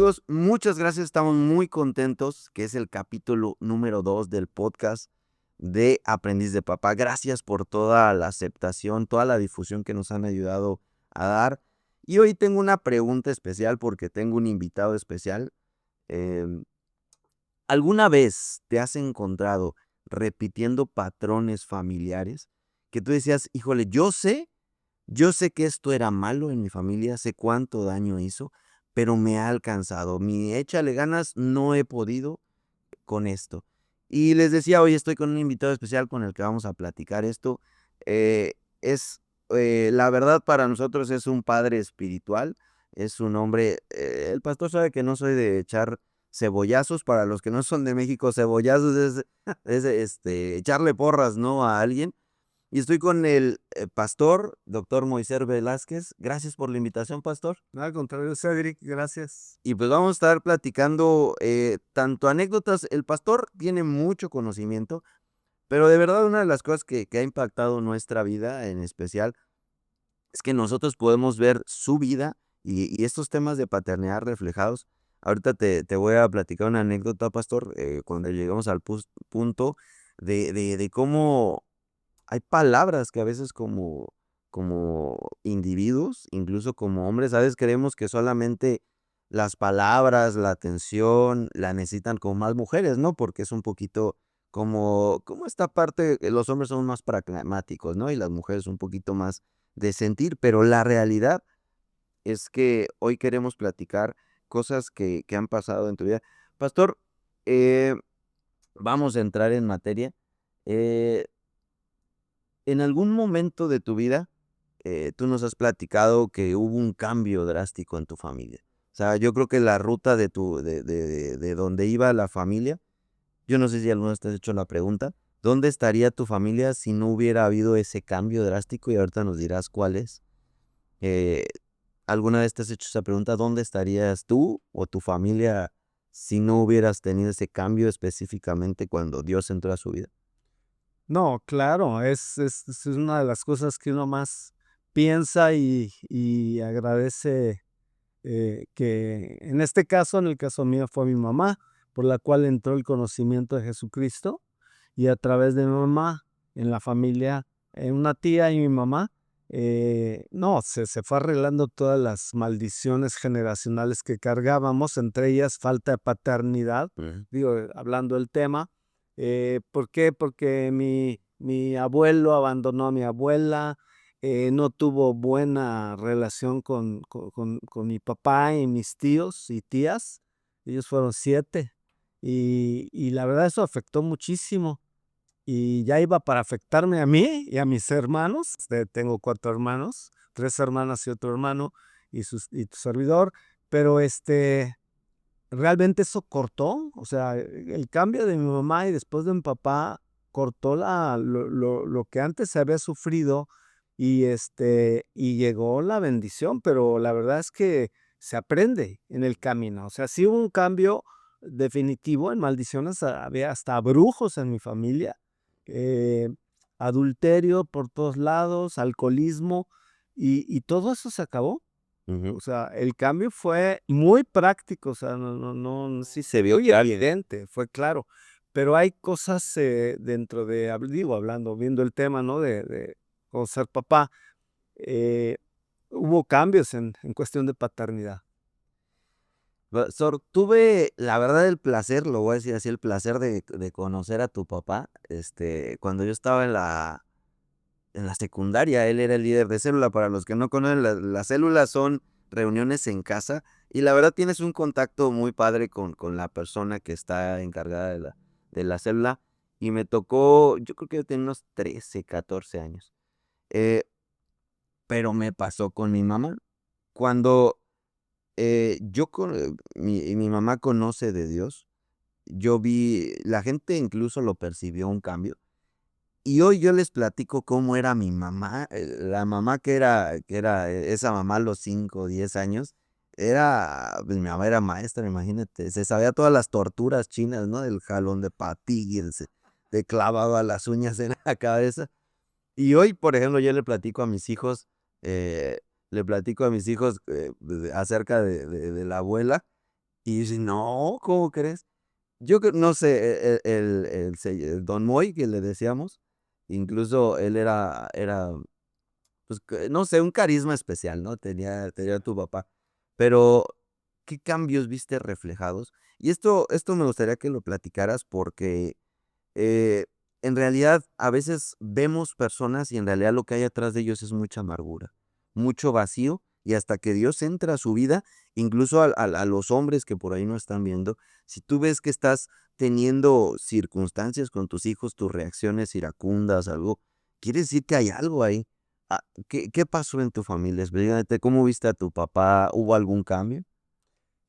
Amigos, muchas gracias, estamos muy contentos, que es el capítulo número 2 del podcast de Aprendiz de Papá. Gracias por toda la aceptación, toda la difusión que nos han ayudado a dar. Y hoy tengo una pregunta especial porque tengo un invitado especial. Em, ¿Alguna vez te has encontrado repitiendo patrones familiares que tú decías, híjole, yo sé que esto era malo en mi familia, sé cuánto daño hizo, pero me ha alcanzado. Mi échale ganas, no he podido con esto? Y les decía, hoy estoy con un invitado especial con el que vamos a platicar esto. Es, la verdad para nosotros es un padre espiritual, es un hombre, el pastor sabe que no soy de echar cebollazos, para los que no son de México, cebollazos es echarle porras, ¿no?, a alguien. Y estoy con el, pastor, doctor Moisés Velázquez. Gracias por la invitación, pastor. No, al contrario, Cedric, gracias. Y pues vamos a estar platicando, tanto anécdotas. El pastor tiene mucho conocimiento, pero de verdad una de las cosas que ha impactado nuestra vida en especial, es que nosotros podemos ver su vida y estos temas de paternidad reflejados. Ahorita te voy a platicar una anécdota, pastor, cuando lleguemos al punto de cómo hay palabras que a veces como individuos, incluso como hombres, a veces creemos que solamente las palabras, la atención, la necesitan como más mujeres, ¿no? Porque es un poquito como esta parte, los hombres son más pragmáticos, ¿no? Y las mujeres un poquito más de sentir, pero la realidad es que hoy queremos platicar cosas que han pasado en tu vida. Pastor, eh, vamos a entrar en materia. Eh, en algún momento de tu vida, tú nos has platicado que hubo un cambio drástico en tu familia. O sea, yo creo que la ruta de tu de donde iba la familia, yo no sé si alguna vez te has hecho la pregunta, ¿dónde estaría tu familia si no hubiera habido ese cambio drástico? Y ahorita nos dirás cuál es. Eh, ¿Alguna vez te has hecho esa pregunta? ¿Dónde estarías tú o tu familia si no hubieras tenido ese cambio específicamente cuando Dios entró a su vida? No, claro, es una de las cosas que uno más piensa y agradece, que en este caso, en el caso mío, fue mi mamá, por la cual entró el conocimiento de Jesucristo, y a través de mi mamá, en la familia, una tía y mi mamá, no, se fue arreglando todas las maldiciones generacionales que cargábamos, entre ellas falta de paternidad, Ujú. digo, hablando del tema. ¿Por qué? Porque mi abuelo abandonó a mi abuela, no tuvo buena relación con mi papá y mis tíos y tías. Ellos fueron 7, y la verdad eso afectó muchísimo, y ya iba para afectarme a mí y a mis hermanos. Tengo 4 hermanos, 3 hermanas y otro hermano, y tu servidor, pero, realmente eso cortó, o sea, el cambio de mi mamá y después de mi papá cortó lo que antes se había sufrido, y llegó la bendición, pero la verdad es que se aprende en el camino. O sea, sí hubo un cambio definitivo en maldiciones, había hasta brujos en mi familia, eh, adulterio por todos lados, alcoholismo, y todo eso se acabó. Ujú. O sea, el cambio fue muy práctico, o sea, no sí se vio y era evidente, fue claro, pero hay cosas, dentro de digo, hablando, viendo el tema, ¿no?, de cómo ser papá, eh, hubo cambios en cuestión de paternidad. Tuve, la verdad, el placer, lo voy a decir así, el placer de conocer a tu papá, cuando yo estaba en la secundaria. Él era el líder de célula. Para los que no conocen, las células son reuniones en casa, y la verdad tienes un contacto muy padre con la persona que está encargada de la célula, y me tocó, yo creo que yo tenía unos 13, 14 años, eh, pero me pasó con mi mamá. Cuando, mi mamá conoce de Dios, yo vi, la gente incluso lo percibió un cambio. Y hoy yo les platico cómo era mi mamá, la mamá que era esa mamá a los 5 o 10 años, pues, mi mamá era maestra, imagínate, se sabía todas las torturas chinas, ¿no? El jalón de patilla, te clavaba las uñas en la cabeza. Y hoy, por ejemplo, yo eh, le platico a mis hijos, acerca de la abuela, Y dice: "No, ¿cómo crees?". Yo creo, no sé, el Don Moy, que le decíamos, incluso él era, pues, que no sé, un carisma especial, ¿no? Tenía tu papá. Pero, ¿qué cambios viste reflejados? Y esto me gustaría que lo platicaras porque eh, en realidad, a veces vemos personas y en realidad lo que hay atrás de ellos es mucha amargura, mucho vacío, y hasta que Dios entra a su vida, incluso a los hombres que por ahí no están viendo, si tú ves que estás teniendo circunstancias con tus hijos, tus reacciones iracundas, algo, quiere decir que hay algo ahí. Ah, ¿qué pasó en tu familia? Explícate, ¿cómo viste a tu papá? ¿Hubo algún cambio?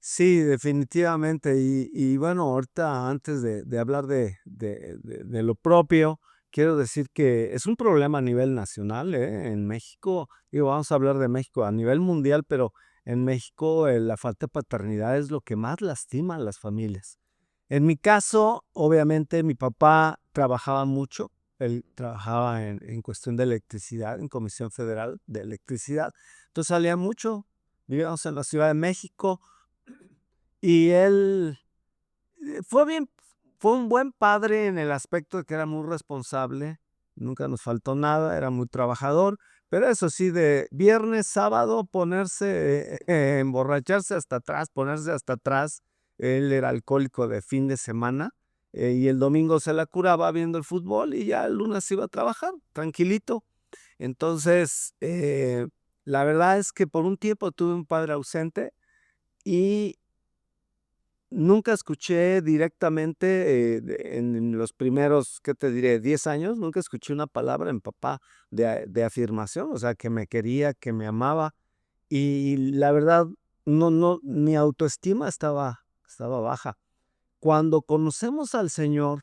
Sí, definitivamente. Y bueno, ahorita antes de hablar de lo propio, quiero decir que es un problema a nivel nacional, ¿eh? En México, digo, vamos a hablar de México a nivel mundial, pero en México, la falta de paternidad es lo que más lastima a las familias. En mi caso, obviamente, mi papá trabajaba mucho. Él trabajaba en cuestión de electricidad, en Comisión Federal de Electricidad. Entonces salía mucho. Vivíamos en la Ciudad de México. Y él, fue bien, fue un buen padre en el aspecto de que era muy responsable, nunca nos faltó nada, era muy trabajador, pero eso sí, de viernes, sábado, ponerse, emborracharse hasta atrás, ponerse hasta atrás. Él era alcohólico de fin de semana, y el domingo se la curaba viendo el fútbol y ya el lunes iba a trabajar, tranquilito. Entonces, la verdad es que por un tiempo tuve un padre ausente y nunca escuché directamente, en los primeros, ¿qué te diré?, 10 años, nunca escuché una palabra en papá de afirmación, o sea, que me quería, que me amaba. Y la verdad, mi autoestima estaba baja. Cuando conocemos al Señor,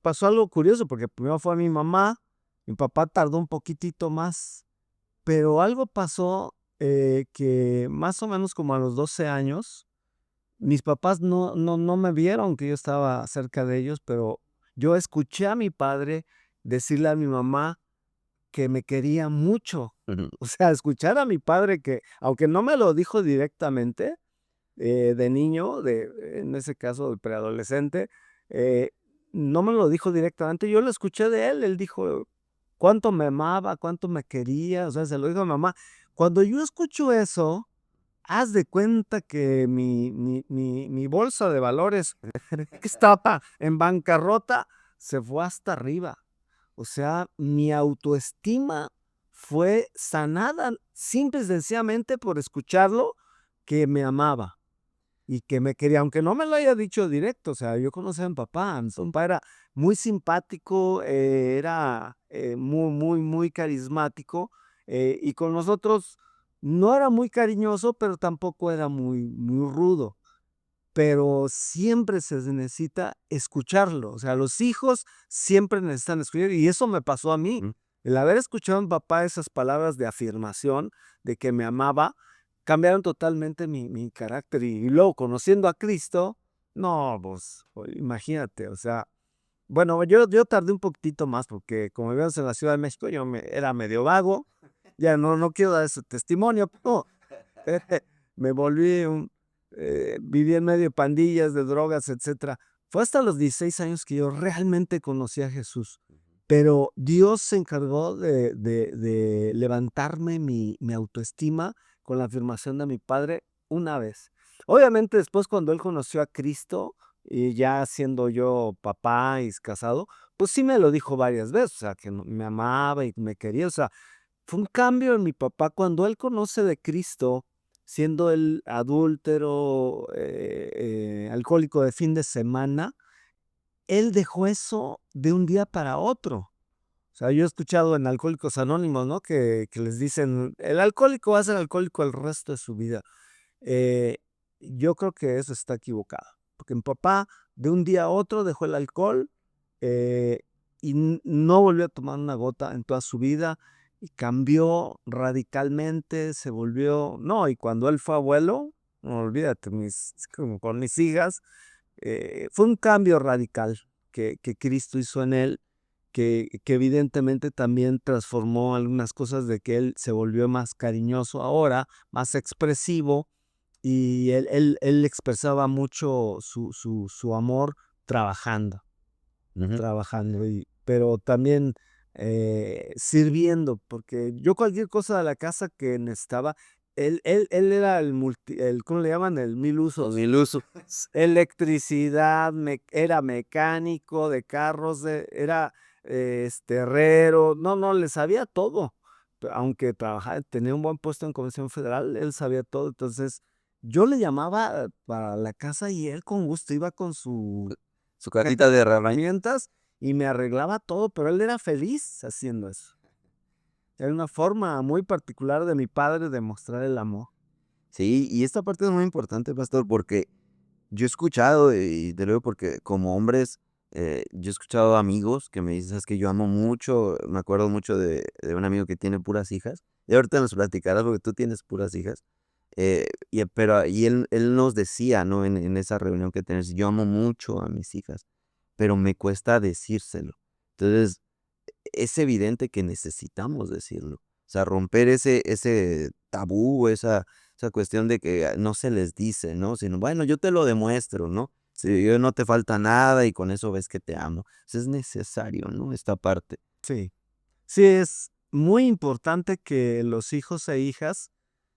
pasó algo curioso, porque primero fue mi mamá, mi papá tardó un poquitito más, pero algo pasó, que más o menos como a los 12 años mis papás no me vieron que yo estaba cerca de ellos, pero yo escuché a mi padre decirle a mi mamá que me quería mucho. Ujú. O sea, escuchar a mi padre que, aunque no me lo dijo directamente, de niño, en ese caso de preadolescente, eh, no me lo dijo directamente, yo lo escuché de él. Él dijo cuánto me amaba, cuánto me quería, o sea, se lo dijo a mamá. Cuando yo escucho eso, haz de cuenta que mi bolsa de valores, que estaba en bancarrota, se fue hasta arriba. O sea, mi autoestima fue sanada simple y sencillamente por escucharlo que me amaba y que me quería, aunque no me lo haya dicho directo. O sea, yo conocía a mi papá era muy simpático, era, muy, muy, muy carismático, y con nosotros no era muy cariñoso, pero tampoco era muy, muy rudo. Pero siempre se necesita escucharlo. O sea, los hijos siempre necesitan escuchar, y eso me pasó a mí. Mm. El haber escuchado a mi papá esas palabras de afirmación, de que me amaba, cambiaron totalmente mi carácter. Y luego conociendo a Cristo, no, pues, imagínate, o sea, bueno, yo tardé un poquitito más porque como vivíamos en la Ciudad de México, era medio vago. Ya no quiero dar ese testimonio, pero me volví viví en medio de pandillas, de drogas, etcétera. Fue hasta los 16 años que yo realmente conocí a Jesús, pero Dios se encargó de levantarme mi autoestima con la afirmación de mi padre una vez. Obviamente, después, cuando él conoció a Cristo, y ya siendo yo papá y casado, pues sí me lo dijo varias veces, o sea, que me amaba y me quería. O sea, fue un cambio en mi papá cuando él conoce de Cristo, siendo él adúltero, alcohólico de fin de semana. Él dejó eso de un día para otro. O sea, yo he escuchado en Alcohólicos Anónimos, ¿no? Que les dicen, el alcohólico va a ser alcohólico el resto de su vida. Eh, yo creo que eso está equivocado, porque mi papá de un día a otro dejó el alcohol, eh, y no volvió a tomar una gota en toda su vida, y cambió radicalmente, se volvió, no, y cuando él fue abuelo, no olvídate, como con mis hijas, fue un cambio radical que Cristo hizo en él, que evidentemente también transformó algunas cosas, de que él se volvió más cariñoso ahora, más expresivo, y él expresaba mucho su amor trabajando, Ujú. trabajando, pero también, sirviendo, porque yo cualquier cosa de la casa que necesitaba, él era ¿cómo le llaman? El mil Con usos. iluso. Electricidad, era mecánico de carros, era, herrero, no, le sabía todo. Aunque trabajaba, tenía un buen puesto en Comisión Federal, él sabía todo. Entonces, yo le llamaba para la casa y él con gusto iba con su Su cajita de herramientas. herramientas y me arreglaba todo, pero él era feliz haciendo eso. Era una forma muy particular de mi padre de mostrar el amor. Sí, y esta parte es muy importante, pastor, porque yo he escuchado, y te lo digo porque como hombres, yo he escuchado amigos que me dicen: "Es que yo amo mucho", me acuerdo mucho de un amigo que tiene puras hijas, y ahorita nos platicarás porque tú tienes puras hijas, y él nos decía, ¿no? En esa reunión que tenemos: "Yo amo mucho a mis hijas, pero me cuesta decírselo". Entonces, es evidente que necesitamos decirlo. O sea, romper ese tabú, esa cuestión de que no se les dice, ¿no? Sino, bueno, yo te lo demuestro, ¿no? Si yo no te falta nada y con eso ves que te amo. O sea, es necesario, ¿no? Esta parte. Sí. Sí, es muy importante que los hijos e hijas,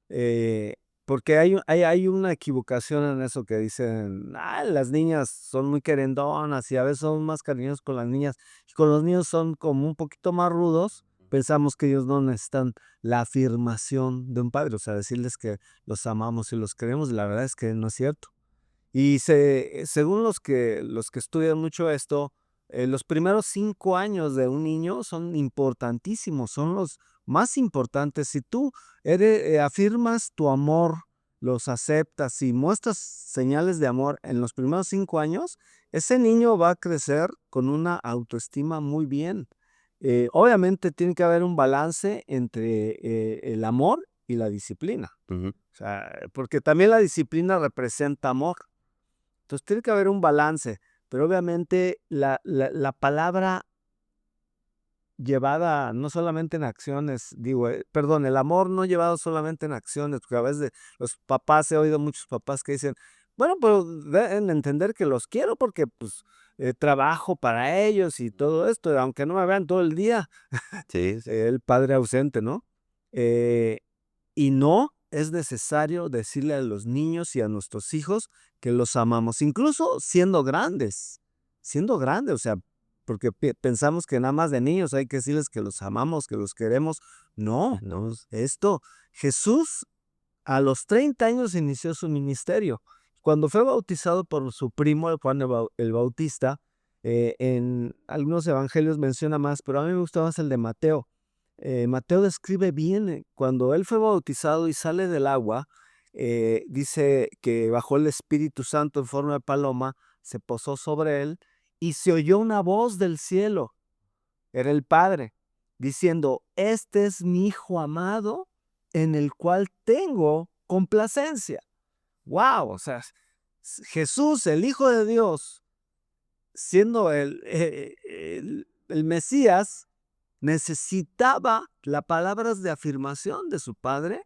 eh, porque hay una equivocación en eso que dicen: "Ah, las niñas son muy querendonas y a veces son más cariñosos con las niñas, y con los niños son como un poquito más rudos". Pensamos que ellos no necesitan la afirmación de un padre, o sea, decirles que los amamos y los queremos, la verdad es que no es cierto. Y según los que estudian mucho esto, los primeros 5 años de un niño son importantísimos, son los más importantes. Si tú afirmas tu amor, los aceptas y muestras señales de amor en los primeros 5 años, ese niño va a crecer con una autoestima muy bien. Obviamente tiene que haber un balance entre, el amor y la disciplina. Ujú. O sea, porque también la disciplina representa amor. Entonces, tiene que haber un balance, pero obviamente la palabra llevada no solamente en acciones, digo, perdón, el amor no llevado solamente en acciones, porque a veces los papás, he oído muchos papás que dicen: "Bueno, pero deben entender que los quiero porque, pues, trabajo para ellos y todo esto, aunque no me vean todo el día", Sí, sí. el padre ausente, ¿no? Eh y no es necesario decirle a los niños y a nuestros hijos que los amamos, incluso siendo grandes, o sea, porque pensamos que nada más de niños hay que decirles que los amamos, que los queremos. No, No, esto, Jesús a los 30 años inició su ministerio. Cuando fue bautizado por su primo, el Juan el Bautista, en algunos evangelios menciona más, pero a mí me gusta más el de Mateo. Mateo describe bien, cuando él fue bautizado y sale del agua, dice que bajó el Espíritu Santo en forma de paloma, se posó sobre él y se oyó una voz del cielo, era el Padre, diciendo: "Este es mi Hijo amado, en el cual tengo complacencia". ¡Wow! O sea, Jesús, el Hijo de Dios, siendo el Mesías, necesitaba las palabras de afirmación de su Padre,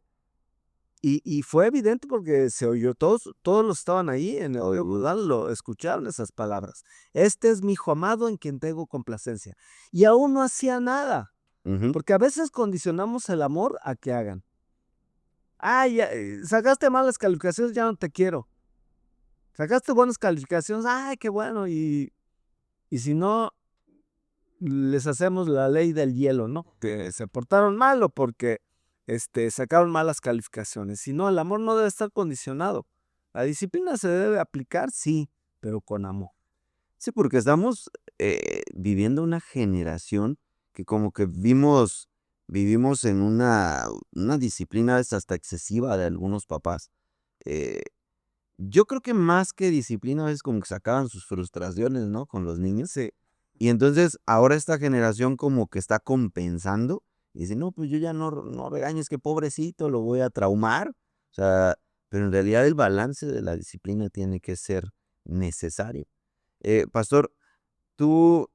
y fue evidente porque se oyó, todos los estaban ahí en el lugar, lo escucharon esas palabras. "Este es mi Hijo amado en quien tengo complacencia". Y aún no hacía nada, ujú. porque a veces condicionamos el amor a que hagan. "Ay, ya, sacaste malas calificaciones, ya no te quiero. Sacaste buenas calificaciones, ay, qué bueno", y si no, les hacemos la ley del hielo, ¿no? Que se portaron mal o porque, sacaron malas calificaciones. Si no, el amor no debe estar condicionado. La disciplina se debe aplicar, sí, pero con amor. Sí, porque estamos viviendo una generación que como que vivimos en una disciplina hasta excesiva de algunos papás. Eh, Yo creo que más que disciplina es como que sacaban sus frustraciones, ¿no? Con los niños. Sí, Y entonces ahora esta generación como que está compensando y dice, no, pues yo ya no regañes, que pobrecito, lo voy a traumar. O sea, pero en realidad el balance de la disciplina tiene que ser necesario. Pastor, tú,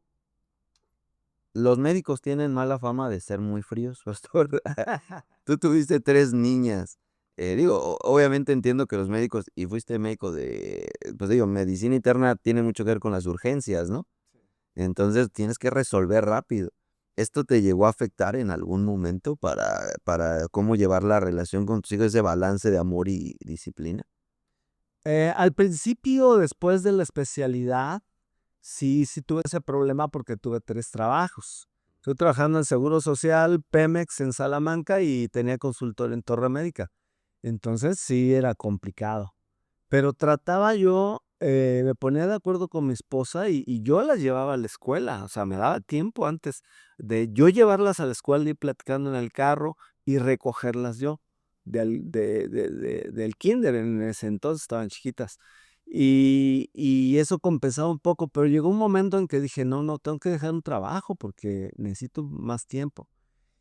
los médicos tienen mala fama de ser muy fríos, pastor. Tú tuviste 3 niñas. Digo, obviamente entiendo que los médicos, y fuiste médico de, pues digo, medicina interna tiene mucho que ver con las urgencias, ¿no? Entonces tienes que resolver rápido. ¿Esto te llegó a afectar en algún momento para cómo llevar la relación con tus hijos, ese balance de amor y disciplina? Al principio, después de la especialidad, sí tuve ese problema porque tuve 3 trabajos. Estoy trabajando en Seguro Social, Pemex en Salamanca y tenía consultorio en Torre Médica. Entonces, sí era complicado. Pero trataba yo, me ponía de acuerdo con mi esposa y yo las llevaba a la escuela, o sea, me daba tiempo antes de yo llevarlas a la escuela, ir platicando en el carro y recogerlas yo del kinder, en ese entonces estaban chiquitas. Y eso compensaba un poco, pero llegó un momento en que dije: "No, no, tengo que dejar un trabajo porque necesito más tiempo".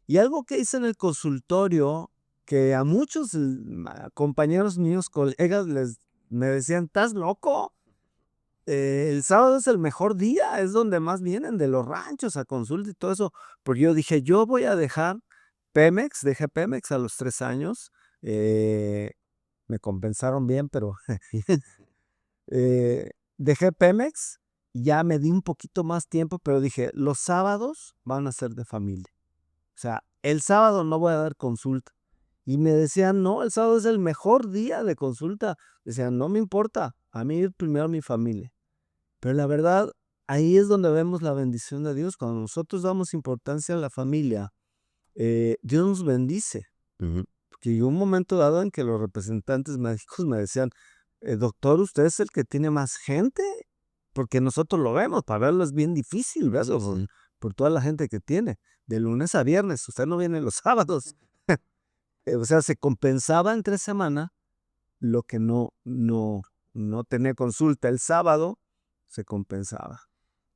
Y algo que hice en el consultorio, que a muchos, compañeros míos, colegas, me decían: "¿Estás loco? El sábado es el mejor día, es donde más vienen de los ranchos a consulta y todo eso". Porque yo dije: "Yo voy a dejar Pemex", dejé Pemex a los 3 años, eh, me compensaron bien, pero dejé Pemex, y ya me di un poquito más tiempo, pero dije: "Los sábados van a ser de familia". O sea, el sábado no voy a dar consulta. Y me decían: "No, el sábado es el mejor día de consulta". Decían: "No me importa, a mí primero mi familia". Pero la verdad, ahí es donde vemos la bendición de Dios. Cuando nosotros damos importancia a la familia, Dios nos bendice. Ujú. Porque llegó un momento dado en que los representantes médicos me decían: doctor, usted es el que tiene más gente, porque nosotros lo vemos, para verlo es bien difícil, verlo Sí. por toda la gente que tiene, de lunes a viernes, usted no viene los sábados". O sea, se compensaba entre semana lo que no tenía consulta el sábado, se compensaba.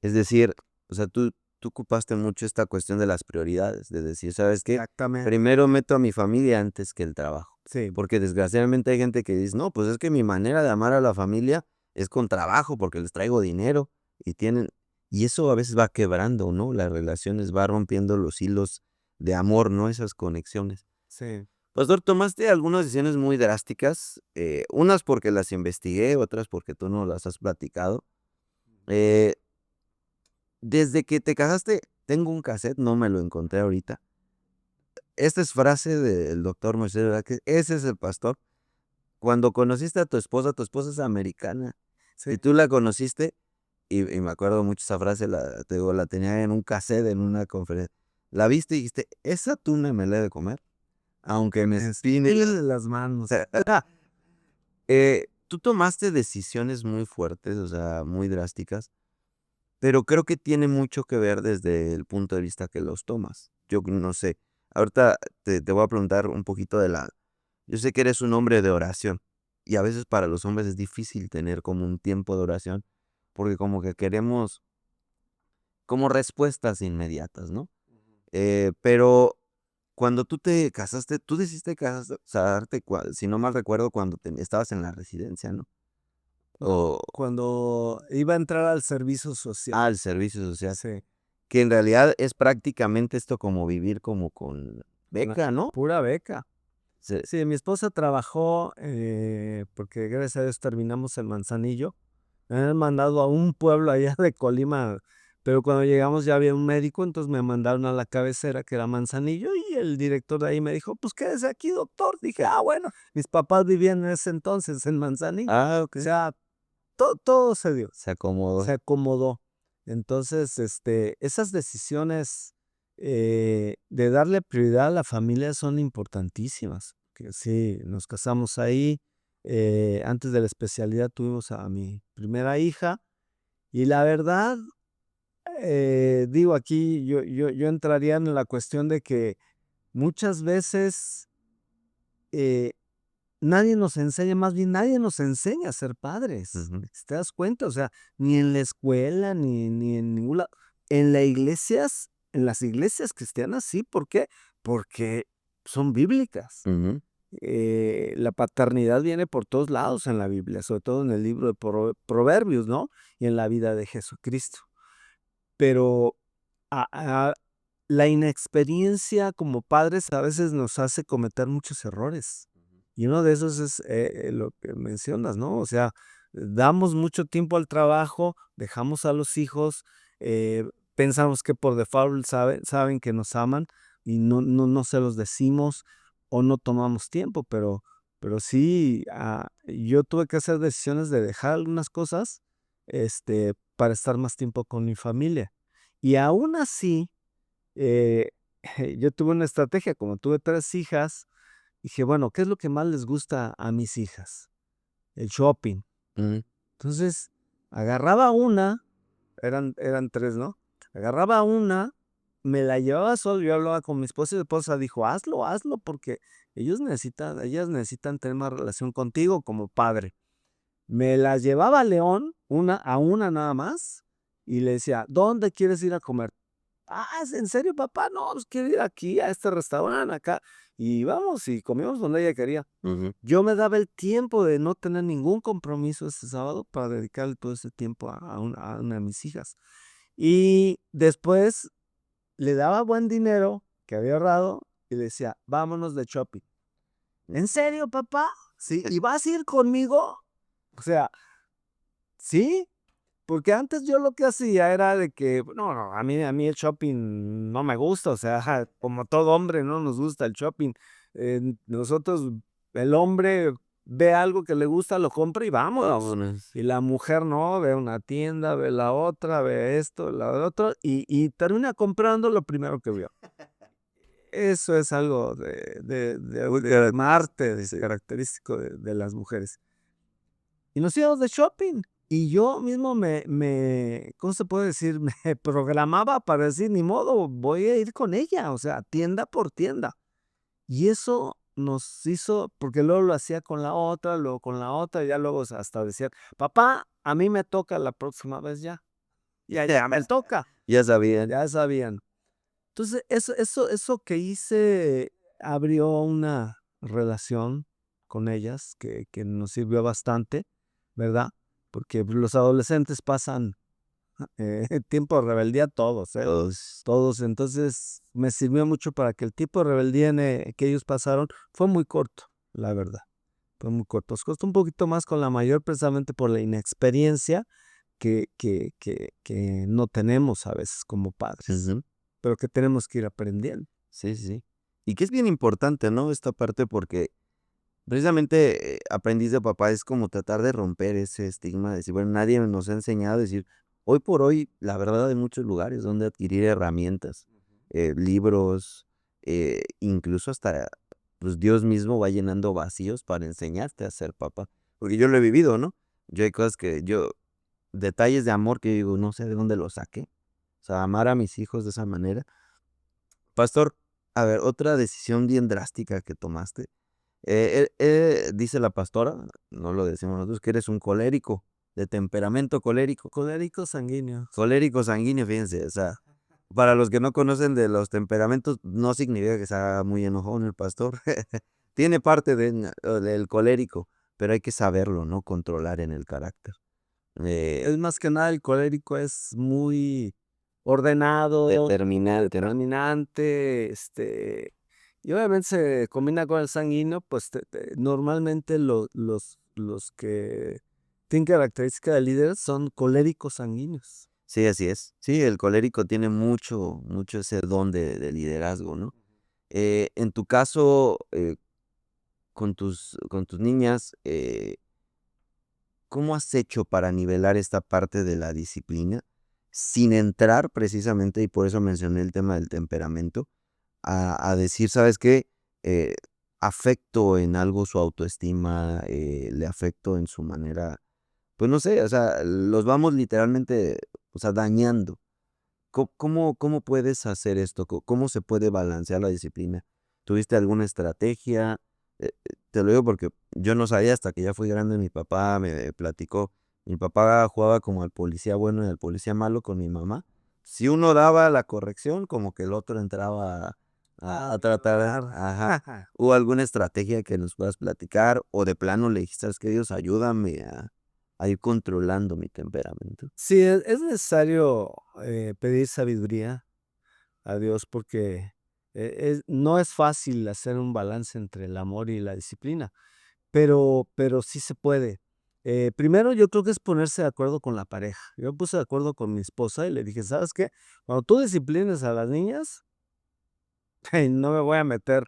Es decir, o sea, tú ocupaste mucho esta cuestión de las prioridades, de decir, ¿sabes qué? Exactamente. Primero meto a mi familia antes que el trabajo. Sí, Porque desgraciadamente hay gente que dice, no, pues es que mi manera de amar a la familia es con trabajo, porque les traigo dinero y tienen, y eso a veces va quebrando, ¿no? Las relaciones, va rompiendo los hilos de amor, ¿no? Esas conexiones. sí. Pastor, tomaste algunas decisiones muy drásticas, unas porque las investigué, otras porque tú no las has platicado. Eh, Desde que te casaste, tengo un casete, no me lo encontré ahorita. Esta es frase del doctor Moisés, ¿verdad? Que ese es el pastor. Cuando conociste a tu esposa es americana, y Sí. tú la conociste, y me acuerdo mucho esa frase, te digo, la tenía en un casete, en una conferencia. La viste y dijiste: "Esa tuna me la he de comer, aunque me espine". Estírele las manos. Tú tomaste decisiones muy fuertes, o sea, muy drásticas. Pero creo que tiene mucho que ver desde el punto de vista que los tomas. Yo no sé, ahorita te voy a preguntar un poquito de la yo sé que eres un hombre de oración, y a veces para los hombres es difícil tener como un tiempo de oración, porque como que queremos como respuestas inmediatas, ¿no? Pero cuando tú te casaste, tú decidiste casarte, si no mal recuerdo, cuando estabas en la residencia, ¿no? No, O cuando iba a entrar al servicio social. al servicio social. Sí, Que en realidad es prácticamente esto como vivir como con una beca, ¿no? pura beca. Se Sí, mi esposa trabajó, porque gracias a Dios terminamos en Manzanillo. Me habían mandado a un pueblo allá de Colima, pero cuando llegamos ya había un médico, entonces me mandaron a la cabecera, que era Manzanillo, y el director de ahí me dijo: "Pues quédese aquí, doctor". Dije: "Ah, bueno". Mis papás vivían en ese entonces en Manzanillo. O okey. sea, todo se dio. Se acomodó. Se acomodó. Entonces, esas decisiones, de darle prioridad a la familia son importantísimas, que sí, nos casamos ahí, antes de la especialidad tuvimos a mi primera hija, y la verdad, digo, aquí yo entraría en la cuestión de que muchas veces, eh nadie nos enseña, más bien nadie nos enseña a ser padres, Ujú, si te das cuenta, o sea, ni en la escuela, ni en ningún lado. En las iglesias cristianas sí, ¿por qué? Porque son bíblicas. ujú. La paternidad viene por todos lados en la Biblia, sobre todo en el libro de Proverbios, ¿no? Y en la vida de Jesucristo. Pero, a a la inexperiencia como padres a veces nos hace cometer muchos errores. Y uno de esos es, lo que mencionas, ¿no? O sea, damos mucho tiempo al trabajo, dejamos a los hijos, pensamos que por default saben que nos aman y no se los decimos o no tomamos tiempo, pero sí, yo tuve que hacer decisiones de dejar algunas cosas, para estar más tiempo con mi familia. Y aún así, eh, yo tuve una estrategia, como tuve 3 hijas, dije: "Bueno, ¿qué es lo que más les gusta a mis hijas?". El shopping. Ujú. Entonces, agarraba una, eran 3, ¿no? Agarraba una, me la llevaba solo, yo hablaba con mi esposa y mi esposa dijo: "Hazlo, hazlo, porque ellas necesitan tener más relación contigo como padre". Me las llevaba a León, una nada más, y le decía: "¿Dónde quieres ir a comer?". "Ah, ¿es en serio, papá? No, pues quiero ir aquí a este restaurante acá". Y vamos, y comíamos donde ella quería. Ujú. Yo me daba el tiempo de no tener ningún compromiso ese sábado para dedicarle todo ese tiempo a una de mis hijas. Y después le daba buen dinero que había ahorrado y le decía: "Vámonos de shopping". "¿En serio, papá? Sí, ¿y vas a ir conmigo?". O sea, sí, porque antes yo lo que hacía era de que, no, a mí el shopping no me gusta, o sea, como todo hombre no nos gusta el shopping. Nosotros, el hombre ve algo que le gusta, lo compra y vámonos. Vámonos. Y la mujer no, ve una tienda, ve la otra, ve esto, la otro, y termina comprando lo primero que vio. Eso es algo de Marte, característico de las mujeres. Y nos íbamos de shopping. Y yo mismo ¿cómo se puede decir? Me programaba para decir, ni modo, voy a ir con ella, o sea, tienda por tienda. Y eso nos hizo, porque luego lo hacía con la otra, luego con la otra, y ya luego hasta decían, papá, a mí me toca la próxima vez ya. Ya me toca. Ya sabían. Ya sabían. Entonces, eso que hice abrió una relación con ellas que nos sirvió bastante, ¿verdad? Porque los adolescentes pasan, tiempo de rebeldía todos, ¿eh? Todos. Todos. Entonces, me sirvió mucho para que el tipo de rebeldía que ellos pasaron fue muy corto, la verdad. Fue muy corto. Nos costó un poquito más con la mayor precisamente por la inexperiencia que no tenemos a veces como padres, Ujú. pero que tenemos que ir aprendiendo. Sí, sí, sí. Y que es bien importante, ¿no? Esta parte porque precisamente, aprendiz de papá es como tratar de romper ese estigma, de decir, bueno, nadie nos ha enseñado a decir, hoy por hoy, la verdad, hay muchos lugares donde adquirir herramientas, libros, incluso hasta, pues, Dios mismo va llenando vacíos para enseñarte a ser papá, porque yo lo he vivido, ¿no? Yo hay cosas que detalles de amor que digo, no sé de dónde los saqué, o sea, amar a mis hijos de esa manera. Pastor, a ver, otra decisión bien drástica que tomaste. Dice la pastora, no lo decimos nosotros, que eres un colérico, de temperamento colérico. Coléricos sanguíneos. Colérico sanguíneo, fíjense, o sea, para los que no conocen de los temperamentos, no significa que sea muy enojón el pastor. Tiene parte del colérico, pero hay que saberlo, ¿no? Controlar en el carácter. Eh, Es más que nada el colérico es muy ordenado, determinante, ¿no? determinante, y obviamente se combina con el sanguíneo, pues normalmente los que tienen característica de líderes son coléricos sanguíneos. Sí, así es. Sí, el colérico tiene mucho, mucho ese don de liderazgo, ¿no? En tu caso, con tus niñas, ¿cómo has hecho para nivelar esta parte de la disciplina sin entrar precisamente, y por eso mencioné el tema del temperamento, a decir, ¿sabes qué? Eh, afecto en algo su autoestima, le afecto en su manera, pues no sé, o sea, los vamos literalmente, o sea, dañando. ¿Cómo puedes hacer esto? ¿Cómo se puede balancear la disciplina? ¿Tuviste alguna estrategia? Te lo digo porque yo no sabía hasta que ya fui grande, mi papá me platicó. Mi papá jugaba como al policía bueno y al policía malo con mi mamá. Si uno daba la corrección, como que el otro entraba a tratar, ajá. ¿Hubo alguna estrategia que nos puedas platicar? O de plano le dijiste, ¿sabes qué, Dios, ayúdame a ir controlando mi temperamento? Sí, es necesario, pedir sabiduría a Dios porque No es fácil hacer un balance entre el amor y la disciplina, pero sí se puede. Primero, yo creo que es ponerse de acuerdo con la pareja. Yo me puse de acuerdo con mi esposa y le dije: "¿Sabes qué? Cuando tú disciplines a las niñas, no me voy a meter,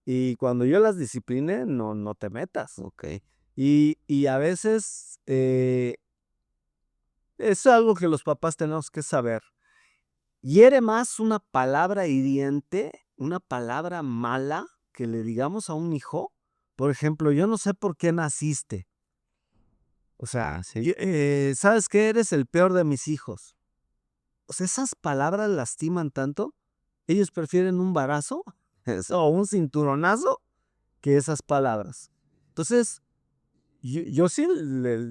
y cuando yo las discipline, no te metas". Okey. Y a veces, es algo que los papás tenemos que saber. Hiere más una palabra hiriente, una palabra mala que le digamos a un hijo. Por ejemplo: "Yo no sé por qué naciste". O sea, Ah, sí. ¿sabes qué? Eres el peor de mis hijos. O sea, esas palabras lastiman tanto. Ellos prefieren un barazo o un cinturonazo que esas palabras. Entonces, yo sí,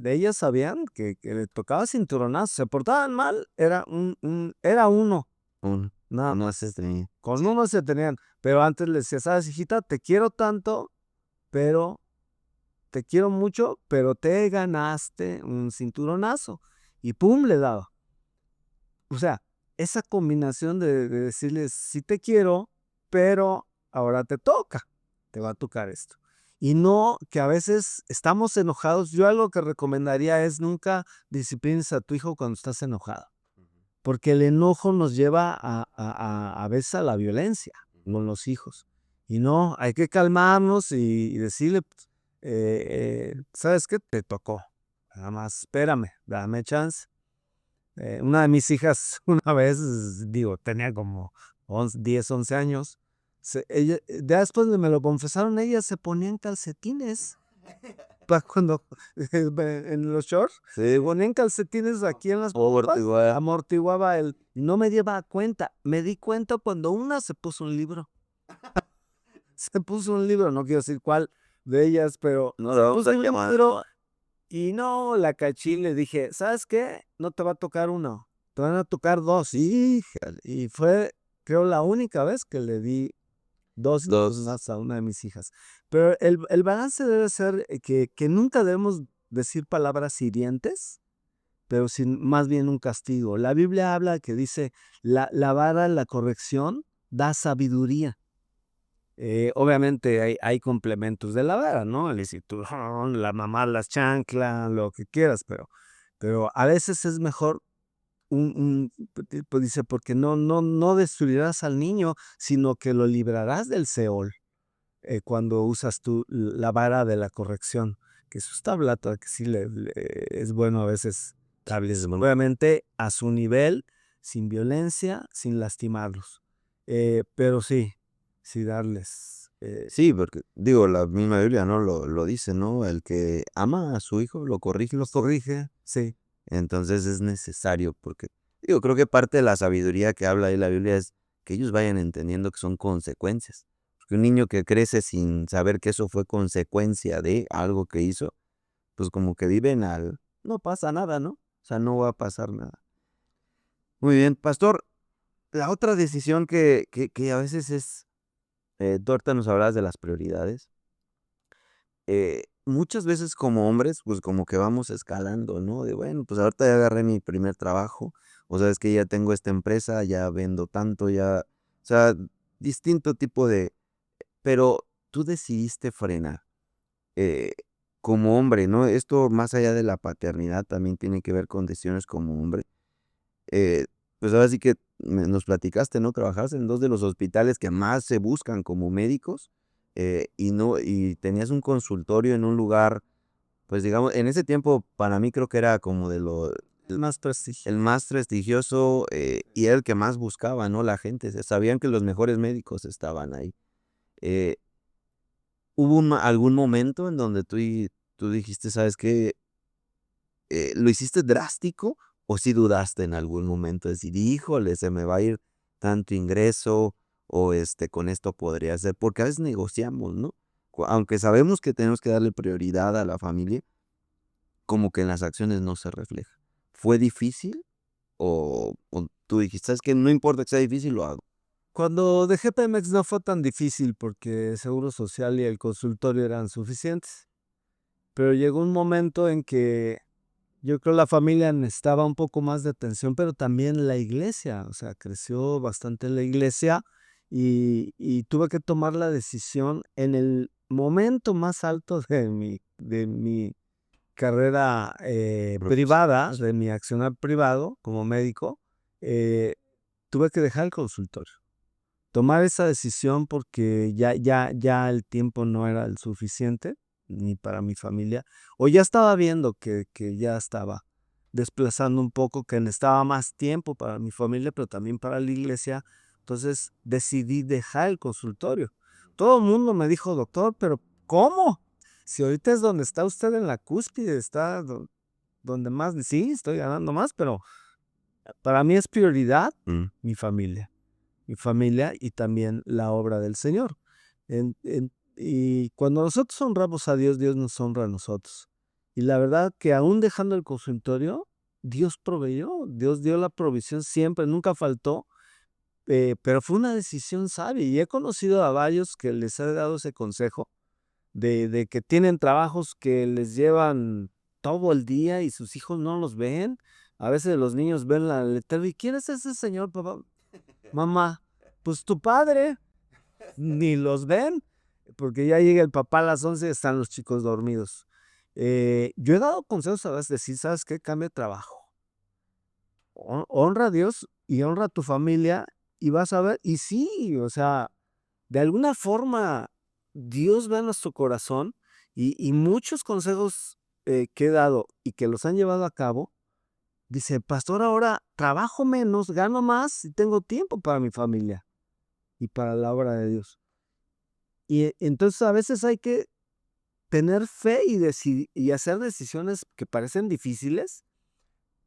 ellas sabían que le tocaba cinturonazo. Se portaban mal, era uno, Un nada uno es más. este Con uno se tenían, pero antes le decía: "¿Sabes, hijita? Te quiero tanto, pero te quiero mucho, pero te ganaste un cinturonazo", y pum, le daba. O sea, esa combinación de decirles: "Sí te quiero, pero ahora te va a tocar esto". Y no, que a veces estamos enojados. Yo algo que recomendaría es nunca disciplines a tu hijo cuando estás enojado, porque el enojo nos lleva a veces a la violencia con los hijos. Y no, hay que calmarnos y decirle, pues, ¿sabes qué? Te tocó. Nada más espérame, dame chance. Una de mis hijas una vez, digo, tenía como 10, 11 años, ya después de me lo confesaron, ella se ponía en calcetines, para cuando en los shorts, se Sí, ponía en calcetines aquí en las pompas, igual. amortiguaba y no me daba cuenta. Me di cuenta cuando una se puso un libro. Se puso un libro, no quiero decir cuál de ellas, pero No la se vamos puso a un quemar. libro. Y no, la caché, le dije: "¿Sabes qué? No te va a tocar uno, te van a tocar 2". Híjole, y fue, creo, la única vez que le di 2 2. más a una de mis hijas. Pero el balance debe ser, que nunca debemos decir palabras hirientes, pero sin más bien un castigo. La Biblia habla que dice: "La vara, la corrección da sabiduría". Obviamente hay complementos de la vara, ¿no? El cinturón, la mamá, las chanclas, lo que quieras, pero a veces es mejor pues dice, porque no destruirás al niño, sino que lo librarás del Seol, cuando usas tú la vara de la corrección, que eso está hablando que sí le es bueno a veces darles, obviamente, a su nivel, sin violencia, sin lastimarlos. Pero sí, sí darles, Sí, porque digo, la misma Biblia, ¿no? Lo dice, ¿no? El que ama a su hijo lo corrige y lo los corrige. corrige, sí. Entonces es necesario porque, digo, creo que parte de la sabiduría que habla ahí la Biblia es que ellos vayan entendiendo que son consecuencias. Porque un niño que crece sin saber que eso fue consecuencia de algo que hizo, pues como que viven al, no pasa nada, ¿no? O sea, no va a pasar nada. Muy bien, pastor, la otra decisión que a veces es, tú ahorita nos hablabas de las prioridades. Muchas veces como hombres, pues como que vamos escalando, ¿no? De bueno, pues ahorita ya agarré mi primer trabajo, o sabes que ya tengo esta empresa, ya vendo tanto, ya, o sea, distinto tipo de, pero tú decidiste frenar, eh, como hombre, ¿no? Esto más allá de la paternidad también tiene que ver con decisiones como hombre. Eh, pues ahora sí que nos platicaste, ¿no? Trabajaste en 2 de los hospitales que más se buscan como médicos, y no y tenías un consultorio en un lugar, pues, digamos, en ese tiempo para mí creo que era como de lo Más prestigio. el más prestigioso, y era el que más buscaba, ¿no? La gente, sabían que los mejores médicos estaban ahí. Eh, ¿Hubo algún momento en donde tú dijiste: "¿Sabes qué? ¿Lo hiciste drástico o sí dudaste en algún momento? Decir, híjole, se me va a ir tanto ingreso o con esto podría ser, porque a veces negociamos, ¿no? Aunque sabemos que tenemos que darle prioridad a la familia, como que en las acciones no se refleja. ¿Fue difícil o tú dijiste, sabes que no importa que sea difícil, lo hago? Cuando dejé Pemex no fue tan difícil porque Seguro Social y el consultorio eran suficientes, pero llegó un momento en que yo creo la familia necesitaba un poco más de atención, pero también la iglesia, o sea, creció bastante la iglesia y tuve que tomar la decisión en el momento más alto de mi carrera, Profesional. privada, de mi accionar privado como médico, eh, tuve que dejar el consultorio. Tomar esa decisión porque ya el tiempo no era el suficiente, ni para mi familia, o ya estaba viendo que ya estaba desplazando un poco, que necesitaba más tiempo para mi familia, pero también para la iglesia. Entonces, decidí dejar el consultorio. Todo el mundo me dijo: "Doctor, pero, ¿cómo? Si ahorita es donde está usted en la cúspide, está donde más". Sí, estoy ganando más, pero para mí es prioridad Mm. mi familia y también la obra del Señor. Y cuando nosotros honramos a Dios, Dios nos honra a nosotros. Y la verdad que aún dejando el consultorio, Dios proveyó, Dios dio la provisión siempre, nunca faltó, pero fue una decisión sabia. Y he conocido a varios que les he dado ese consejo de que tienen trabajos que les llevan todo el día y sus hijos no los ven. A veces los niños ven la letrero y ¿quién es ese señor, papá? Mamá, pues tu padre, ni los ven, porque ya llega el papá a las 11 y están los chicos dormidos. Yo he dado consejos a veces, decir, ¿sabes qué? Cambia de trabajo. Honra a Dios y honra a tu familia y vas a ver, y sí, o sea, de alguna forma Dios ve nuestro corazón y muchos consejos que he dado y que los han llevado a cabo, dice, pastor, ahora trabajo menos, gano más y tengo tiempo para mi familia y para la obra de Dios. Y entonces a veces hay que tener fe y hacer decisiones que parecen difíciles,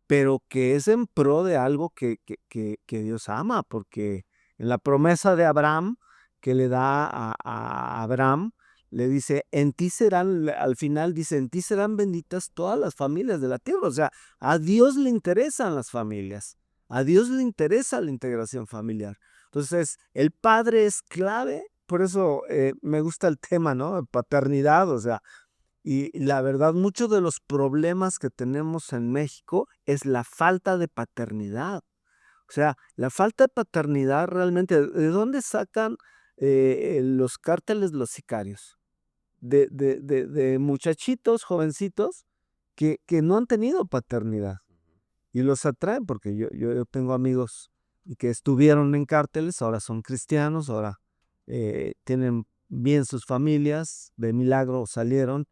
pero que es en pro de algo que Dios ama, porque en la promesa de Abraham que le da a Abraham, le dice, en ti serán, al final dice, en ti serán benditas todas las familias de la tierra. O sea, a Dios le interesan las familias, a Dios le interesa la integración familiar. Entonces, el padre es clave, por eso me gusta el tema, ¿no? Paternidad, o sea, y la verdad, muchos de los problemas que tenemos en México es la falta de paternidad. O sea, la falta de paternidad realmente, ¿de dónde sacan los cárteles los sicarios? De muchachitos, jovencitos, que no han tenido paternidad y los atraen, porque yo tengo amigos que estuvieron en cárteles, ahora son cristianos, ahora tienen bien sus familias, de milagro salieron,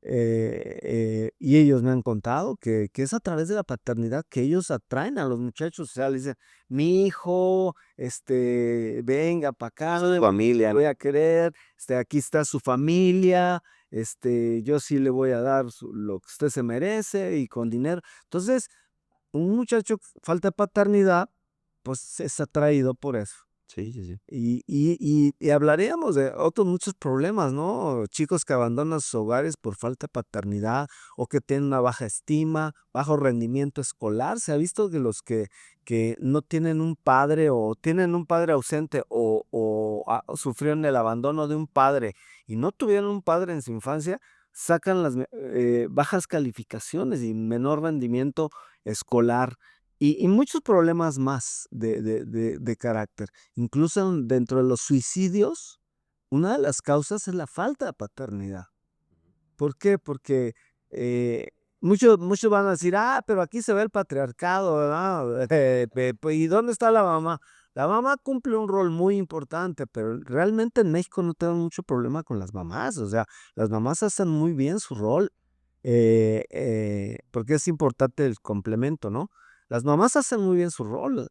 y ellos me han contado que es a través de la paternidad que ellos atraen a los muchachos, o sea, le dicen, mi hijo, venga para acá, familia, voy a querer, aquí está su familia, yo sí le voy a dar lo que usted se merece y con dinero. Entonces, un muchacho falta de paternidad, pues es atraído por eso. Sí, sí, sí. Y hablaríamos de otros muchos problemas, ¿no? Chicos que abandonan sus hogares por falta de paternidad o que tienen una baja estima, bajo rendimiento escolar. Se ha visto que los que no tienen un padre o tienen un padre ausente o sufrieron el abandono de un padre y no tuvieron un padre en su infancia, sacan las bajas calificaciones y menor rendimiento escolar y muchos problemas más de carácter. Incluso dentro de los suicidios, una de las causas es la falta de paternidad. ¿Por qué? Porque eh, muchos van a decir, pero aquí se ve el patriarcado, ¿verdad? ¿Y dónde está la mamá? La mamá cumple un rol muy importante, pero realmente en México no tenemos mucho problema con las mamás. O sea, las mamás hacen muy bien su rol, porque es importante el complemento, ¿no? Las mamás hacen muy bien su rol,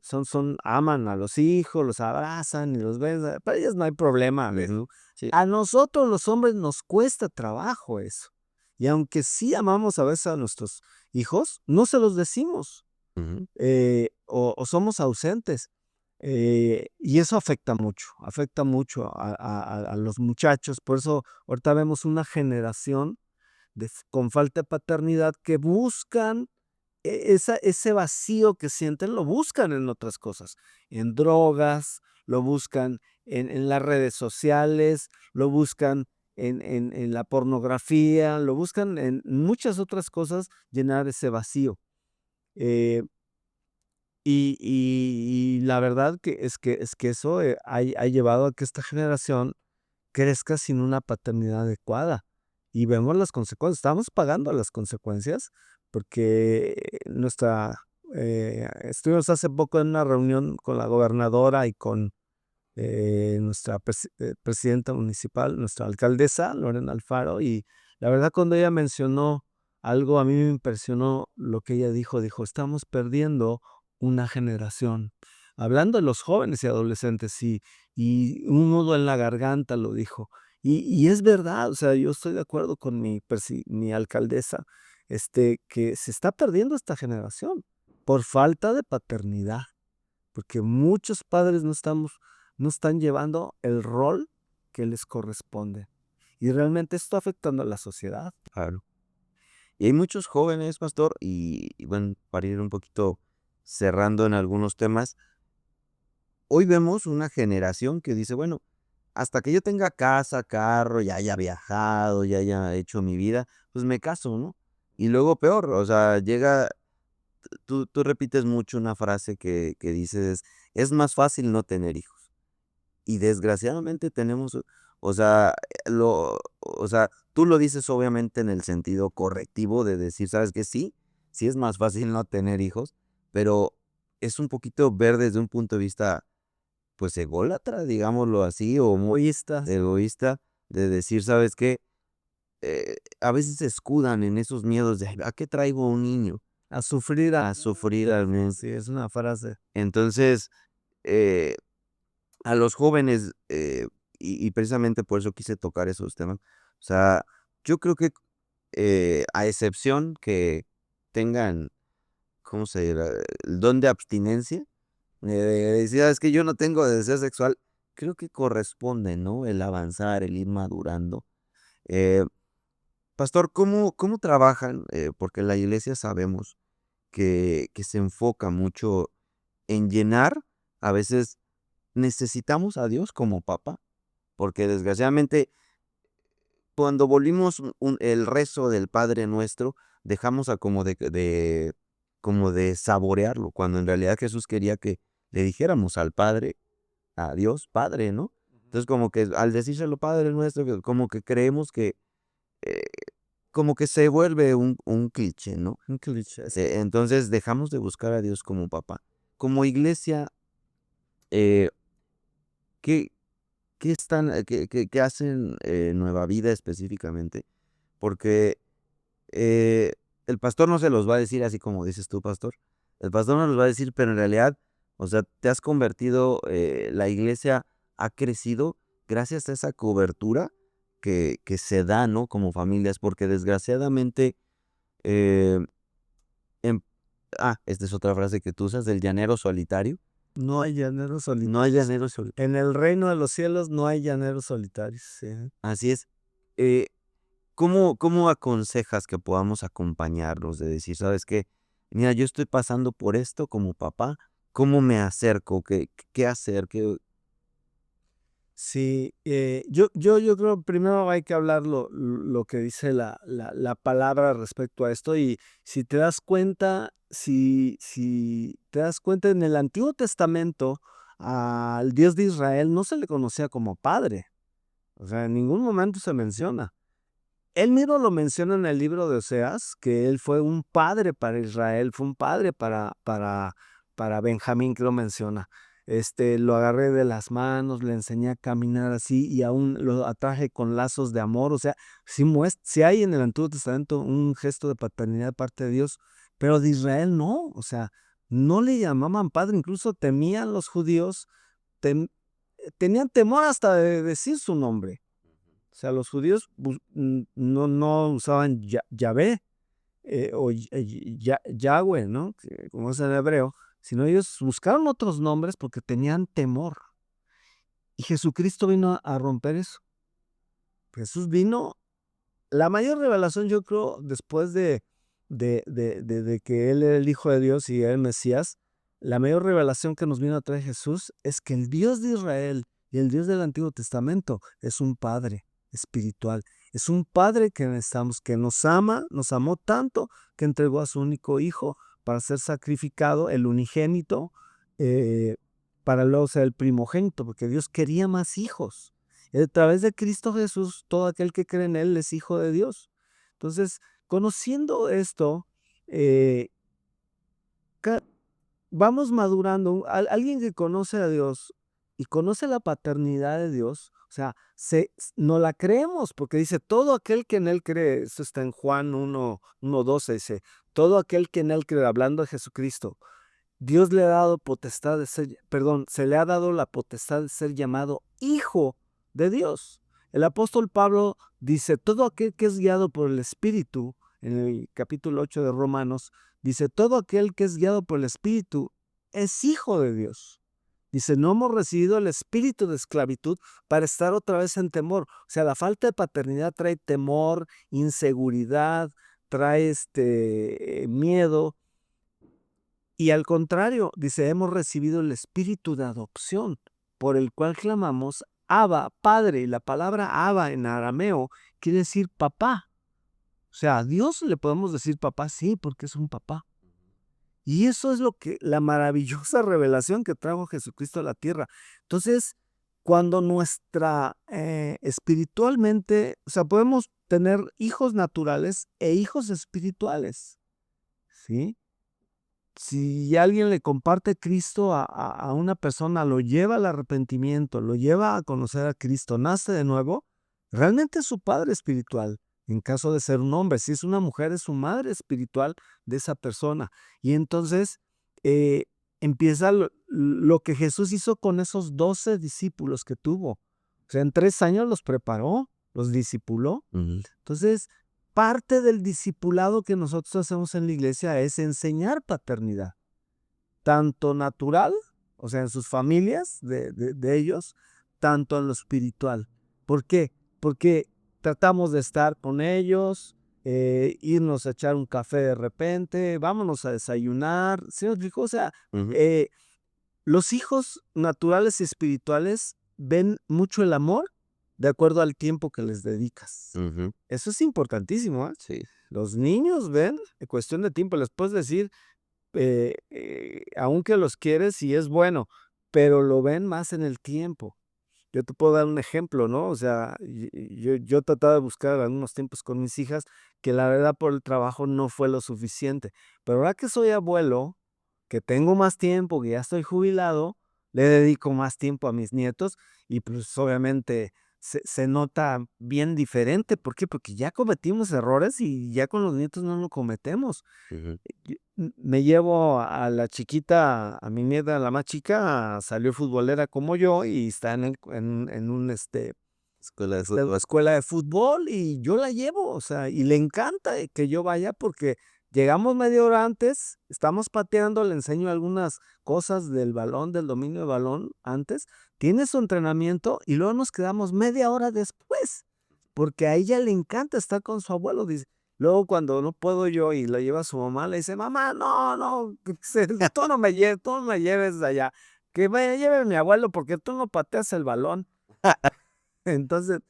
aman a los hijos, los abrazan y los ven, para ellas no hay problema, ¿no? Sí. A nosotros los hombres nos cuesta trabajo eso. Y aunque sí amamos a veces a nuestros hijos, no se los decimos, Ujú. o somos ausentes. Y eso afecta mucho a los muchachos. Por eso ahorita vemos una generación con falta de paternidad que buscan ese vacío que sienten, lo buscan en otras cosas, en drogas, lo buscan en las redes sociales, lo buscan en la pornografía, lo buscan en muchas otras cosas, llenar ese vacío. Eh, Y la verdad que eso, ha llevado a que esta generación crezca sin una paternidad adecuada. Y vemos las consecuencias, estamos pagando las consecuencias, porque estuvimos hace poco en una reunión con la gobernadora y con nuestra presidenta municipal, nuestra alcaldesa, Lorena Alfaro, y la verdad cuando ella mencionó algo, a mí me impresionó lo que ella dijo, estamos perdiendo una generación. Hablando de los jóvenes y adolescentes, y un nudo en la garganta lo dijo. Y es verdad, o sea, yo estoy de acuerdo con mi alcaldesa, que se está perdiendo esta generación por falta de paternidad, porque muchos padres no están llevando el rol que les corresponde. Y realmente esto está afectando a la sociedad. Claro. Y hay muchos jóvenes, pastor, y bueno, para ir un poquito cerrando en algunos temas, hoy vemos una generación que dice, bueno, hasta que yo tenga casa, carro, ya haya viajado, ya haya hecho mi vida, pues me caso, ¿no? Y luego peor, o sea, llega, tú repites mucho una frase que dices, es más fácil no tener hijos. Y desgraciadamente tenemos, o sea, o sea, tú lo dices obviamente en el sentido correctivo de decir, ¿sabes qué? Sí, sí es más fácil no tener hijos, pero es un poquito ver desde un punto de vista, pues ególatra, digámoslo así, o muy Egoístas, egoísta, de decir, ¿sabes qué? A veces se escudan en esos miedos de, "Ay, ¿a qué traigo a un niño? a sufrir A sufrir al mundo". sí, es una frase. Entonces, eh, a los jóvenes, y precisamente por eso quise tocar esos temas. O sea, yo creo que, a excepción que tengan, ¿cómo se dirá? El don de abstinencia, de decir: "Ah, es que yo no tengo deseo sexual", creo que corresponde, ¿no? El avanzar, el ir madurando. Eh, pastor, ¿cómo trabajan? Porque en la iglesia sabemos que se enfoca mucho en llenar, a veces necesitamos a Dios como papá. Porque desgraciadamente, cuando volvimos el rezo del Padre Nuestro, dejamos a como de saborearlo, cuando en realidad Jesús quería que le dijéramos al Padre, a Dios Padre, ¿no? Entonces, como que al decírselo Padre Nuestro, como que creemos que, eh, como que se vuelve un cliché, ¿no? Un cliché. Entonces, dejamos de buscar a Dios como papá. Como iglesia, eh, ¿qué qué hacen, Nueva Vida específicamente? Porque, eh, el pastor no se los va a decir así como dices tú, pastor. El pastor no los va a decir, pero en realidad, o sea, te has convertido, la iglesia ha crecido gracias a esa cobertura que se da, ¿no? Como familias, porque desgraciadamente, eh, em esta es otra frase que tú usas, del llanero solitario. No hay llaneros No hay solitarios. llanero solitario. En el reino de los cielos no hay llaneros solitarios. Sí. Así es. Eh ¿Cómo aconsejas que podamos acompañarlos? De decir, ¿sabes qué? Mira, yo estoy pasando por esto como papá, ¿cómo me acerco? ¿Qué hacer? Sí, yo creo primero hay que hablar lo que dice la palabra respecto a esto. Y si te das cuenta, en el Antiguo Testamento al Dios de Israel no se le conocía como padre. O sea, en ningún momento se menciona. Él mismo lo menciona en el libro de Oseas, que él fue un padre para Israel, fue un padre para Benjamín, que lo menciona. Lo agarré de las manos, le enseñé a caminar así y aún lo atraje con lazos de amor. O sea, sí hay en el Antiguo Testamento un gesto de paternidad de parte de Dios, pero de Israel no. O sea, no le llamaban padre, incluso temían los judíos, tem- tenían temor hasta de decir su nombre. O sea, los judíos no usaban Yahvé, Yahweh, ¿no? Como es en hebreo, sino ellos buscaron otros nombres porque tenían temor. Y Jesucristo vino a romper eso. Jesús vino, la mayor revelación, yo creo, después de que Él era el Hijo de Dios y era el Mesías, la mayor revelación que nos vino a traer Jesús es que el Dios de Israel y el Dios del Antiguo Testamento es un Padre espiritual. Es un Padre que necesitamos, que nos ama, nos amó tanto que entregó a su único Hijo para ser sacrificado, el unigénito, para luego ser el primogénito, porque Dios quería más hijos. A través de Cristo Jesús, todo aquel que cree en Él es hijo de Dios. Entonces, conociendo esto, eh, vamos madurando. Alguien que conoce a Dios y conoce la paternidad de Dios, o sea, no la creemos, porque dice, todo aquel que en Él cree, eso está en Juan 1:12, dice, todo aquel que en Él cree, hablando de Jesucristo, Dios le ha dado potestad de ser, perdón, se le ha dado la potestad de ser llamado hijo de Dios. El apóstol Pablo dice, todo aquel que es guiado por el Espíritu, en el capítulo 8 de Romanos, dice, todo aquel que es guiado por el Espíritu es hijo de Dios. Dice, no hemos recibido el espíritu de esclavitud para estar otra vez en temor. O sea, la falta de paternidad trae temor, inseguridad, trae miedo. Y al contrario, dice, hemos recibido el espíritu de adopción, por el cual clamamos, Abba, Padre. Y la palabra Abba en arameo quiere decir papá. O sea, a Dios le podemos decir papá, sí, porque es un papá. Y eso es la maravillosa revelación que trajo Jesucristo a la tierra. Entonces, cuando espiritualmente, o sea, podemos tener hijos naturales e hijos espirituales, ¿sí? Si alguien le comparte Cristo a una persona, lo lleva al arrepentimiento, lo lleva a conocer a Cristo, nace de nuevo, realmente es su padre espiritual. En caso de ser un hombre, si es una mujer, es su madre espiritual de esa persona. Y entonces eh, empieza lo que Jesús hizo con esos 12 discípulos que tuvo. O sea, en 3 años los preparó, los discipuló. Ujú. Entonces, parte del discipulado que nosotros hacemos en la iglesia es enseñar paternidad, tanto natural, o sea, en sus familias de ellos, tanto en lo espiritual. ¿Por qué? Porque tratamos de estar con ellos, irnos a echar un café de repente, vámonos a desayunar, ¿sí me explico? O sea, Ujú. eh, los hijos naturales y espirituales ven mucho el amor de acuerdo al tiempo que les dedicas. Ujú. Eso es importantísimo, ¿eh? Sí. Los niños ven en cuestión de tiempo, les puedes decir, aunque los quieres y es bueno, pero lo ven más en el tiempo. Yo te puedo dar un ejemplo, ¿no? O sea, yo trataba de buscar algunos tiempos con mis hijas que la verdad por el trabajo no fue lo suficiente. Pero ahora que soy abuelo, que tengo más tiempo, que ya estoy jubilado, le dedico más tiempo a mis nietos y pues obviamente se nota bien diferente. ¿Por qué? Porque ya cometimos errores y ya con los nietos no lo cometemos. Ujú. Me llevo a la chiquita, a mi nieta, la más chica, salió futbolera como yo y está en un Escuela de fútbol. escuela de fútbol y yo la llevo, o sea, y le encanta que yo vaya porque llegamos media hora antes, estamos pateando, le enseño algunas cosas del balón, del dominio de balón antes, tiene su entrenamiento y luego nos quedamos media hora después, porque a ella le encanta estar con su abuelo, dice. Luego cuando no puedo yo y la lleva su mamá, le dice, mamá, no, no, tú no me lleves allá, que me lleve mi abuelo porque tú no pateas el balón. Entonces,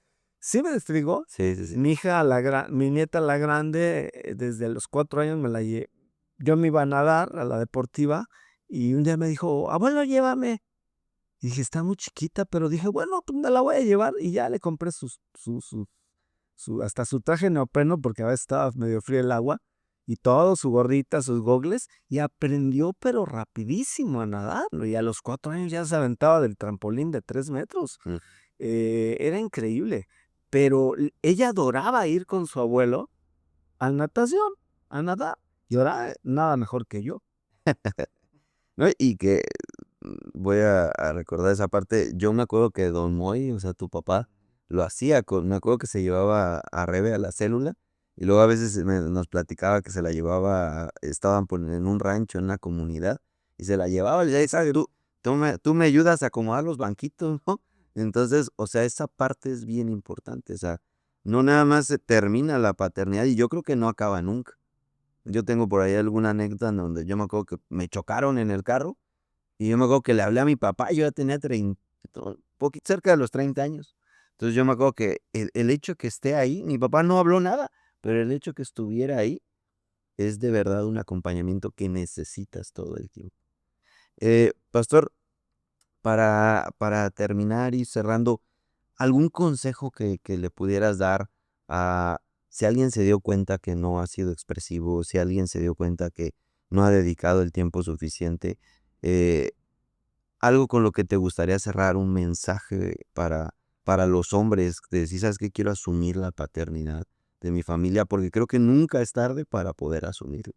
sí me desfrigó. Sí, sí, sí. Mi nieta la grande, desde los 4 años yo me iba a nadar a la deportiva y un día me dijo, abuelo, llévame. Y dije, está muy chiquita, pero dije, bueno, pues me la voy a llevar y ya le compré hasta su traje neopreno porque a veces estaba medio frío el agua y todo, su gorrita, sus gogles y aprendió pero rapidísimo a nadar, ¿no? Y a los 4 años ya se aventaba del trampolín de 3 metros. Mm. Era increíble, pero ella adoraba ir con su abuelo a natación, a nadar, y ahora nada mejor que yo. ¿No? Y que voy a recordar esa parte. Yo me acuerdo que Don Moy, o sea, tu papá, lo hacía me acuerdo que se llevaba a Rebe a la célula, y luego a veces nos platicaba que se la llevaba, estaban en un rancho, en una comunidad, y se la llevaba, y ya sabes, tú me ayudas a acomodar los banquitos, ¿no? Entonces, o sea, esa parte es bien importante, o sea, no nada más se termina la paternidad, y yo creo que no acaba nunca. Yo tengo por ahí alguna anécdota en donde yo me acuerdo que me chocaron en el carro, y yo me acuerdo que le hablé a mi papá, yo ya tenía 30, poquito cerca de los 30 años. Entonces, yo me acuerdo que el hecho que esté ahí, mi papá no habló nada, pero el hecho que estuviera ahí, es de verdad un acompañamiento que necesitas todo el tiempo. Pastor, para terminar y cerrando, ¿algún consejo que le pudieras dar a si alguien se dio cuenta que no ha sido expresivo, si alguien se dio cuenta que no ha dedicado el tiempo suficiente? eh, Algo con lo que te gustaría cerrar, un mensaje para los hombres, de decir: "¿Sabes qué? Quiero asumir la paternidad de mi familia", porque creo que nunca es tarde para poder asumirlo.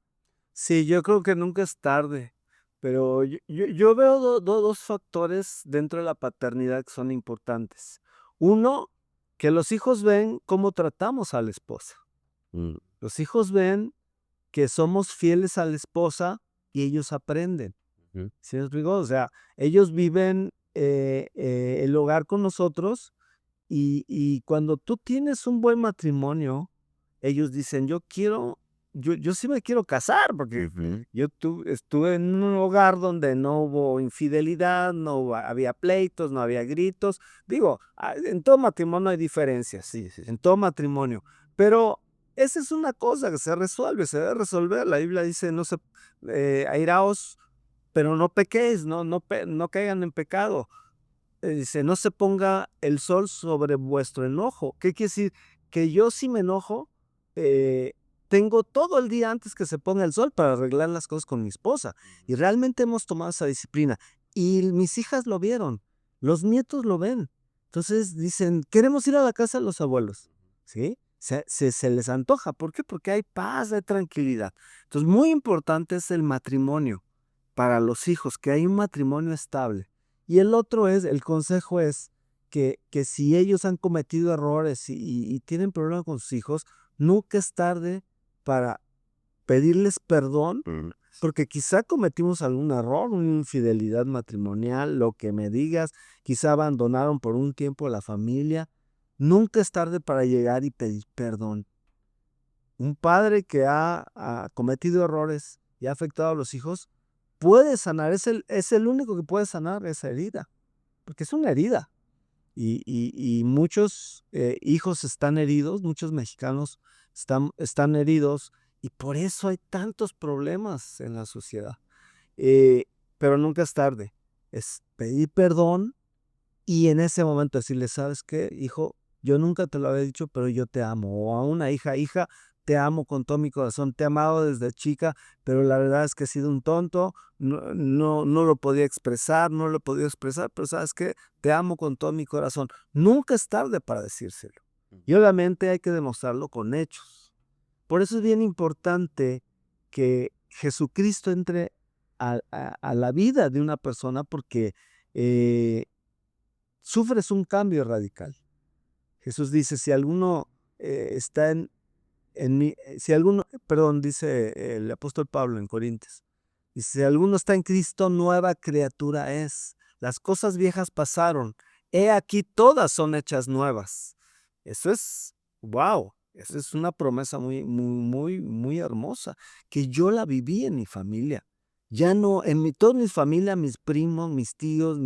Sí, yo creo que nunca es tarde, pero yo veo 2 factores dentro de la paternidad que son importantes. Uno, que los hijos ven cómo tratamos a la esposa. Mm, Los hijos ven que somos fieles a la esposa y ellos aprenden, ujú, ¿sí me explico? O sea, ellos viven, el hogar con nosotros y cuando tú tienes un buen matrimonio, ellos dicen: yo sí me quiero casar", porque ujú, estuve en un hogar donde no hubo infidelidad, no había pleitos, no había gritos. Digo, en todo matrimonio hay diferencias, sí, sí, sí. en todo matrimonio, pero esa es una cosa que se resuelve, se debe resolver. La Biblia dice: "No se airaos, pero no pequéis", no caigan en pecado. Dice: "No se ponga el sol sobre vuestro enojo". ¿Qué quiere decir? Que yo si me enojo, eh, tengo todo el día antes que se ponga el sol para arreglar las cosas con mi esposa. Y realmente hemos tomado esa disciplina. Y mis hijas lo vieron, los nietos lo ven. Entonces dicen: "Queremos ir a la casa de los abuelos", ¿sí? Se les antoja. ¿Por qué? Porque hay paz, hay tranquilidad. Entonces, muy importante es el matrimonio para los hijos, que hay un matrimonio estable. Y el otro es, el consejo es que si ellos han cometido errores y tienen problemas con sus hijos, nunca es tarde para pedirles perdón, Mm, porque quizá cometimos algún error, una infidelidad matrimonial, lo que me digas, quizá abandonaron por un tiempo la familia. Nunca es tarde para llegar y pedir perdón. Un padre que ha cometido errores y ha afectado a los hijos puede sanar, es el único que puede sanar esa herida, porque es una herida. Y muchos, hijos están heridos, muchos mexicanos están heridos, y por eso hay tantos problemas en la sociedad. Eh, pero nunca es tarde. Es pedir perdón y en ese momento decirle: "¿Sabes qué, hijo? Yo nunca te lo había dicho, pero yo te amo". O a una hija: "Hija, te amo con todo mi corazón, te he amado desde chica, pero la verdad es que he sido un tonto, no lo podía expresar, no lo he podido expresar, pero ¿sabes qué? Te amo con todo mi corazón". Nunca es tarde para decírselo. Y obviamente hay que demostrarlo con hechos. Por eso es bien importante que Jesucristo entre a la vida de una persona, porque, eh sufres un cambio radical. Jesús dice: "Si alguno, está en mí", si alguno, perdón, dice el apóstol Pablo en Corintios, dice: "Si alguno está en Cristo, nueva criatura es. Las cosas viejas pasaron, he aquí todas son hechas nuevas". Eso es, guau, esa es una promesa muy hermosa, que yo la viví en mi familia. Ya no en toda mi familia, mis primos, mis tíos,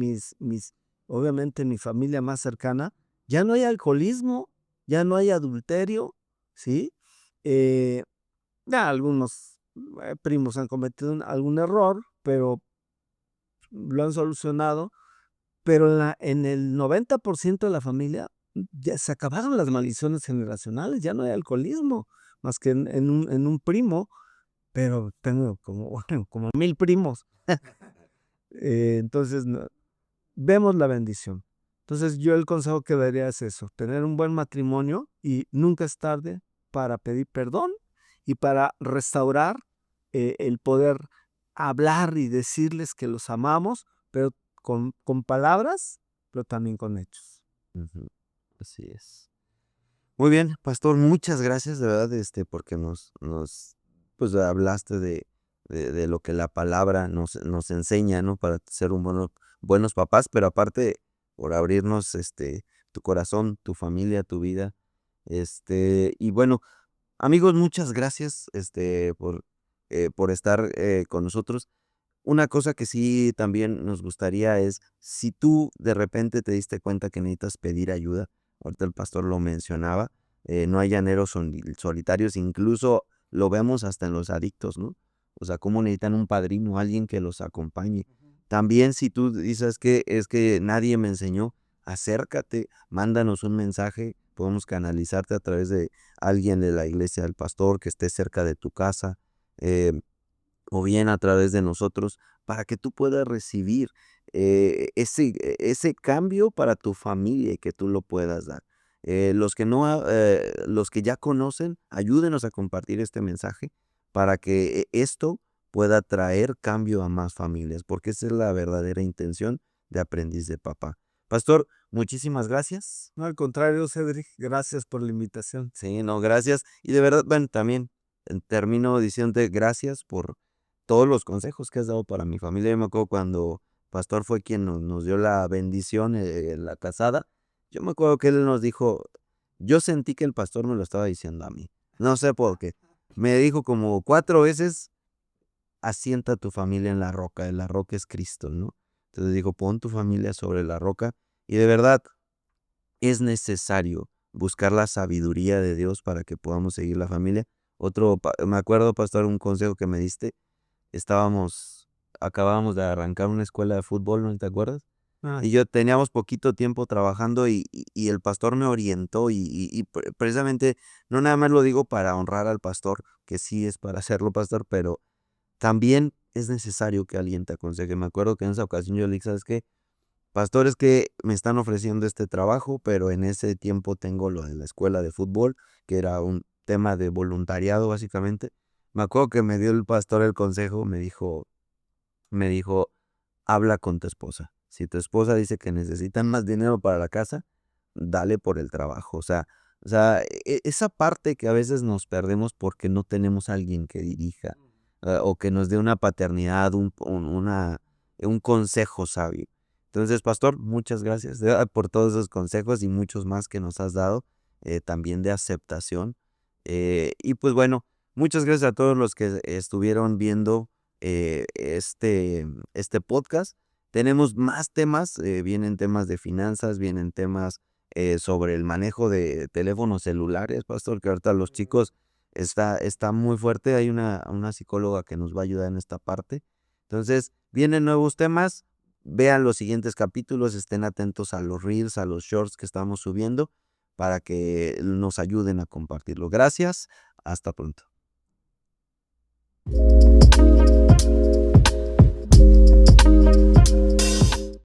obviamente, mi familia más cercana, ya no hay alcoholismo, ya no hay adulterio, ¿sí? Eh, ya algunos, primos han cometido algún error, pero lo han solucionado, pero en el 90% de la familia, ya se acabaron las maldiciones generacionales, ya no hay alcoholismo, más que en un primo, pero tengo como como 1000 primos. Entonces, vemos la bendición. Entonces, yo el consejo que daría es eso, tener un buen matrimonio y nunca es tarde para pedir perdón y para restaurar, el poder hablar y decirles que los amamos, pero con palabras, pero también con hechos. ujú, así es. Muy bien, pastor, muchas gracias de verdad, porque pues, hablaste de lo que la palabra nos enseña, ¿no? Para ser buenos papás, pero aparte por abrirnos, tu corazón, tu familia, tu vida. Y bueno, amigos, muchas gracias, por estar, con nosotros. Una cosa que sí también nos gustaría es, si tú de repente te diste cuenta que necesitas pedir ayuda, ahorita el pastor lo mencionaba, no hay llaneros solitarios, incluso lo vemos hasta en los adictos, ¿no? O sea, cómo necesitan un padrino, alguien que los acompañe. También si tú dices que es que nadie me enseñó, acércate, mándanos un mensaje, podemos canalizarte a través de alguien de la iglesia del pastor que esté cerca de tu casa, eh, o bien a través de nosotros, para que tú puedas recibir ese cambio para tu familia y que tú lo puedas dar. Los que no, los que ya conocen, ayúdenos a compartir este mensaje para que esto pueda traer cambio a más familias, porque esa es la verdadera intención de Aprendiz de Papá. Pastor, muchísimas gracias. No, al contrario, Cedric, gracias por la invitación. Sí, no, gracias. Y de verdad, bueno, también termino diciéndote gracias por todos los consejos que has dado para mi familia. Yo me acuerdo cuando Pastor fue quien nos dio la bendición en la casada. Yo me acuerdo que él nos dijo, yo sentí que el pastor me lo estaba diciendo a mí. No sé por qué. Me dijo como 4 veces, asienta tu familia en la roca es Cristo, ¿no? Entonces dijo, pon tu familia sobre la roca. Y de verdad, es necesario buscar la sabiduría de Dios para que podamos seguir la familia. Me acuerdo, pastor, un consejo que me diste. Estábamos, acabábamos de arrancar una escuela de fútbol, ¿no te acuerdas? Ah, Y yo teníamos poquito tiempo trabajando y el pastor me orientó precisamente, no nada más lo digo para honrar al pastor, que sí es para hacerlo pastor, pero también es necesario que alguien te aconseje. Me acuerdo que en esa ocasión yo le dije, ¿sabes qué? Pastores que me están ofreciendo este trabajo, pero en ese tiempo tengo lo de la escuela de fútbol, que era un tema de voluntariado básicamente. Me acuerdo que me dio el pastor el consejo, me dijo, habla con tu esposa. Si tu esposa dice que necesitan más dinero para la casa, dale por el trabajo. O sea, esa parte que a veces nos perdemos porque no tenemos a alguien que dirija, o que nos dé una paternidad, un consejo sabio. Entonces, pastor, muchas gracias de verdad por todos esos consejos y muchos más que nos has dado, también de aceptación. Y pues bueno, muchas gracias a todos los que estuvieron viendo este podcast. Tenemos más temas, vienen temas de finanzas, vienen temas sobre el manejo de teléfonos celulares, pastor, que ahorita los chicos está muy fuerte. Hay una psicóloga que nos va a ayudar en esta parte. Entonces, vienen nuevos temas. Vean los siguientes capítulos, estén atentos a los reels, a los shorts que estamos subiendo para que nos ayuden a compartirlo. Gracias, hasta pronto.